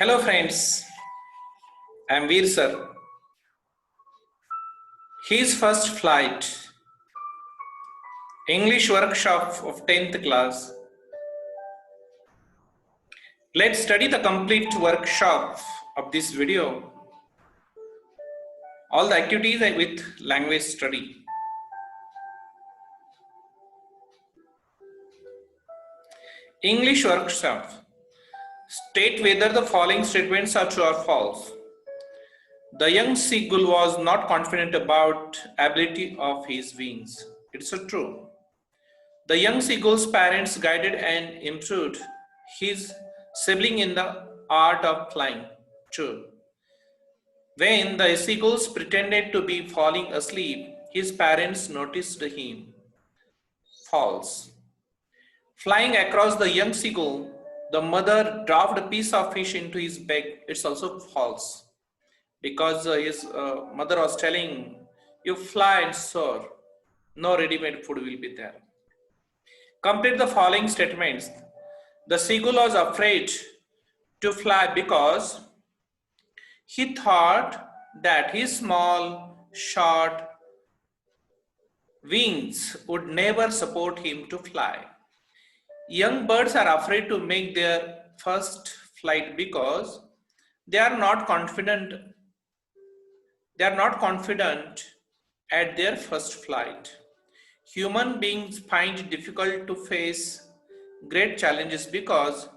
Hello friends, I am Veer sir. His first flight, English workshop of 10th class. Let's study the complete workshop of this video. All the activities with language study. English workshop. State whether the following statements are true or false. The young seagull was not confident about ability of his wings. It's true. The young seagull's parents guided and improved his sibling in the art of flying. True. When the seagull pretended to be falling asleep, his parents noticed him. False. Flying across the young seagull, the mother dropped a piece of fish into his bag. It's also false. Because his mother was telling, you fly and soar. No ready-made food will be there. Complete the following statements. The seagull was afraid to fly because he thought that his small, short wings would never support him to fly. Young birds are afraid to make their first flight because they are not confident. They are not confident at their first flight. Human beings find it difficult to face great challenges because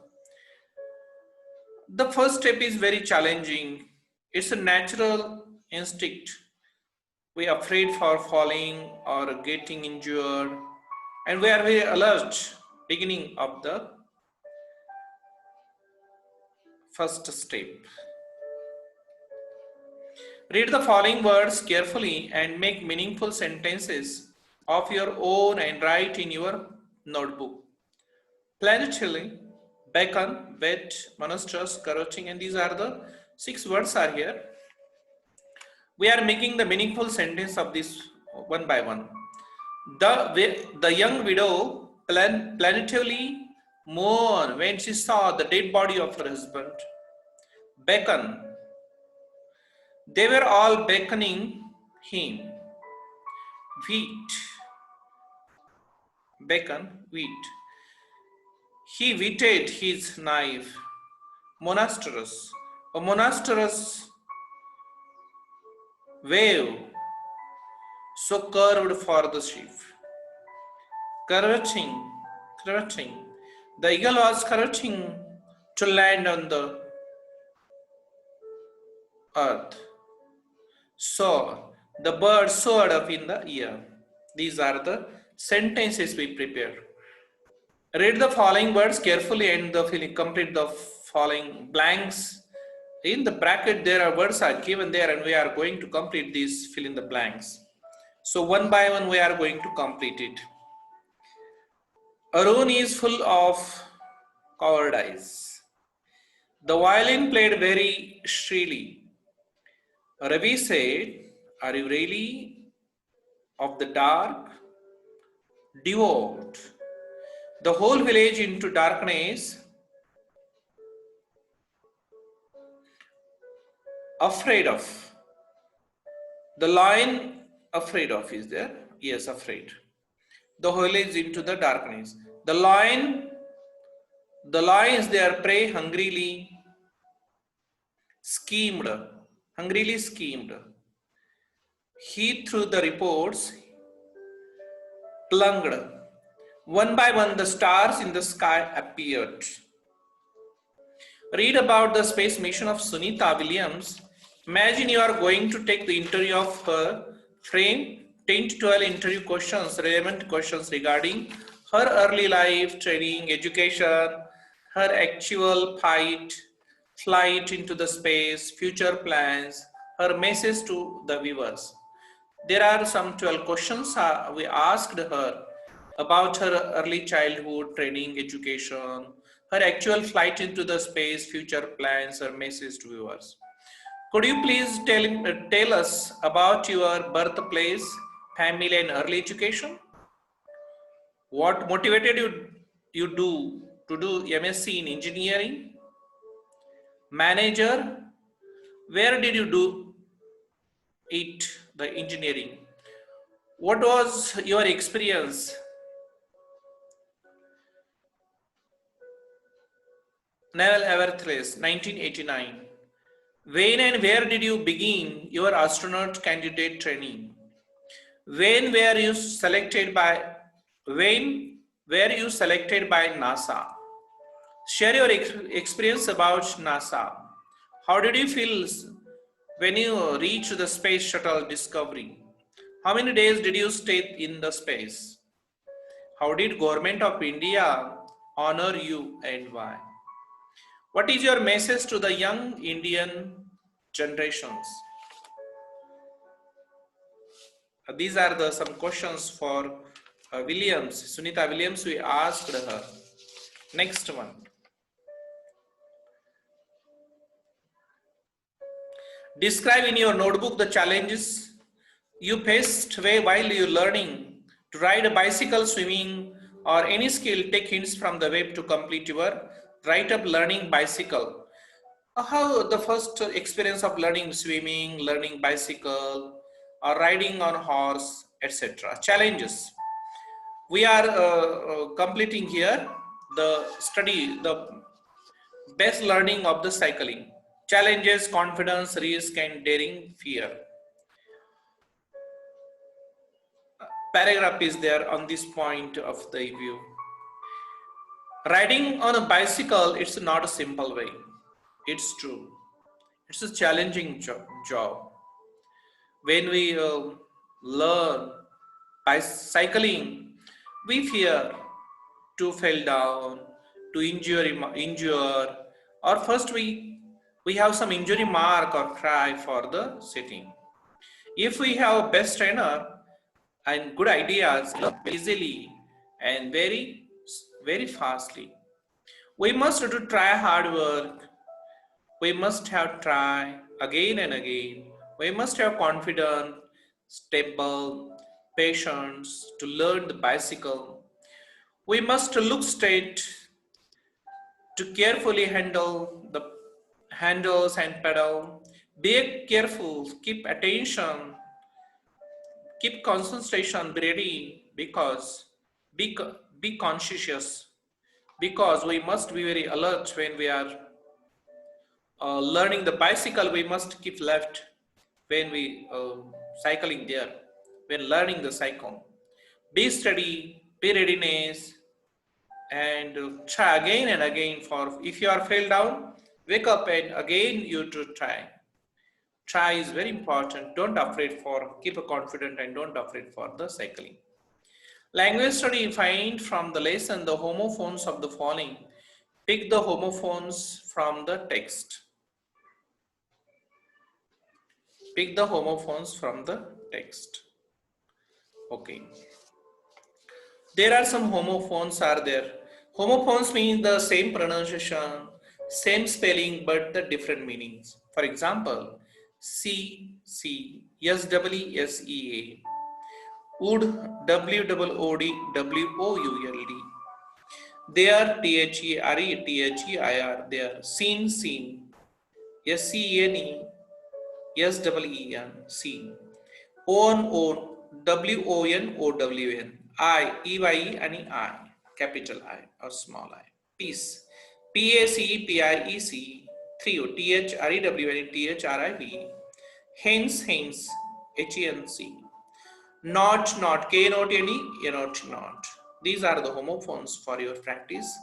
the first step is very challenging. It's a natural instinct. We are afraid for falling or getting injured, and we are very alert beginning of the first step. Read the following words carefully and make meaningful sentences of your own and write in your notebook. Planetary, beacon, wet, monstrous, corrupting, and these are the 6 words are here. We are making the meaningful sentence of this one by one. The young widow plaintively mourned when she saw the dead body of her husband. Beckon. They were all beckoning him. Wheat. Beckon, wheat. He whetted his knife. Monasterous. A monasterous wave so curved for the ship. Curvetting. The eagle was curvetting to land on the earth. Soar. The bird soared up in the air. These are the sentences we prepared. Read the following words carefully and complete the following blanks. In the bracket, there are words are given there, and we are going to complete these fill in the blanks. So one by one, we are going to complete it. Arun is full of cowardice. The violin played very shrilly. Ravi said, are you really of the dark? Devout. The whole village into darkness. Afraid of. The lion afraid of is there? Yes, afraid. The whole village into the darkness. The lions their prey hungrily schemed. He threw the reports, plunged. One by one, the stars in the sky appeared. Read about the space mission of Sunita Williams. Imagine you are going to take the interview of her. Frame 10 to 12 interview questions, relevant questions regarding her early life, training, education, her actual flight into the space, future plans, her message to the viewers. There are some 12 questions we asked her about her early childhood, training, education, her actual flight into the space, future plans, her message to viewers. Could you please tell us about your birthplace, family, and early education? What motivated you to do MSc in engineering? Manager, where did you do it, the engineering? What was your experience? Naval Air Force, 1989. When and where did you begin your astronaut candidate training? When were you selected by NASA? Share your experience about NASA. How did you feel when you reached the space shuttle Discovery? How many days did you stay in the space? How did Government of India honor you and why? What is your message to the young Indian generations? These are some questions for Williams, Sunita Williams. We asked her. Next one. Describe in your notebook the challenges you faced while you learning to ride a bicycle, swimming, or any skill. Take hints from the web to complete your write-up learning bicycle. How the first experience of learning swimming, learning bicycle, or riding on horse, etc. Challenges. We are completing here the study, the best learning of the cycling. Challenges, confidence, risk, and daring, fear. Paragraph is there on this point of the view. Riding on a bicycle, it's not a simple way. It's true. It's a challenging job. When we learn by cycling, we fear to fall down, to injure, or first we have some injury mark or cry for the sitting. If we have best trainer and good ideas easily and very fastly, we must to try hard work. We must have try again and again. We must have confidence, stable, patience to learn the bicycle. We must look straight to carefully handle the handles and pedal. Be careful, keep attention, keep concentration, be ready, because be conscious, because we must be very alert when we are learning the bicycle. We must keep left when we cycling there, when learning the cycle. Be steady, be readiness, and try again and again. For if you are fell down, wake up and again you to try. Try is very important. Don't afraid for, keep a confident and don't afraid for the cycling. Language study, find from the lesson the homophones of the following. Pick the homophones from the text. Pick the homophones from the text. Okay. There are some homophones are there. Homophones mean the same pronunciation, same spelling, but the different meanings. For example, C, S-E-E-S-E-A. Would, W-O-O-D-W-O-U-L-D. There, T-H-E-R-E, T-H-E-I-R. There, seen, S-C-N-E, S-E-E-N, seen. Own, W-O-N-O-W-N. I, E-Y-E, and I, capital I or small I. Peace, P-A-C-E-P-I-E-C. Trio, T-H-R-E-W-N, T-H-R-I-V. Hence, H-E-N-C. Not, K-N-O-T-N-E, not. These are the homophones for your practice.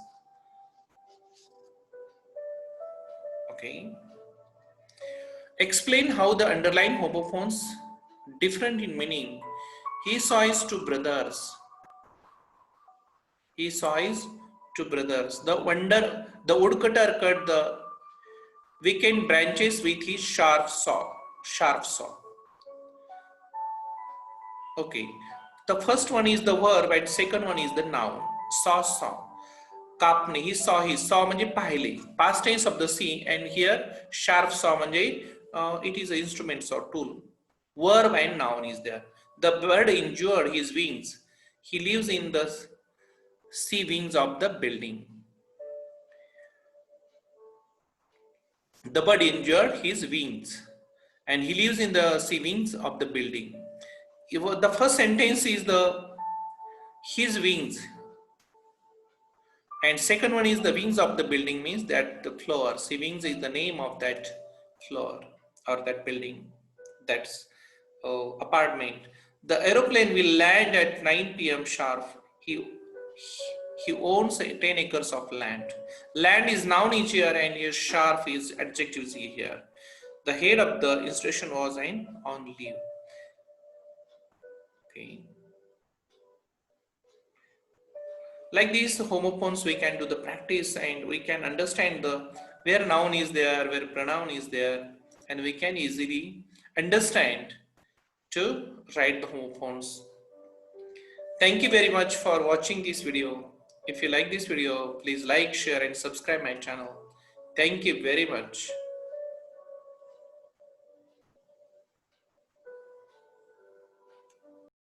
Okay. Explain how the underlying homophones different in meaning. He saw his two brothers. He saw his two brothers. The woodcutter cut the weekend branches with his sharp saw. Okay. The first one is the verb and second one is the noun. Saw. कापणे, he saw म्हणजे पाहिले. Past tense of the see, and here sharp saw म्हणजे it is an instrument or tool. Verb and noun is there. The bird injured his wings. He lives in the sea wings of the building. The bird injured his wings and he lives in the sea wings of the building. The first sentence is the his wings, and second one is the wings of the building, means that the floor. Sea wings is the name of that floor or that building, that's apartment. The aeroplane will land at 9 p.m. sharp. He owns 10 acres of land. Land is noun is here and his sharp is adjective here. The head of the institution was on leave. Okay. Like these homophones, we can do the practice and we can understand the where noun is there, where pronoun is there, and we can easily understand to write the homophones. Thank you very much for watching this video. If you like this video, please like, share and subscribe my channel. Thank you very much.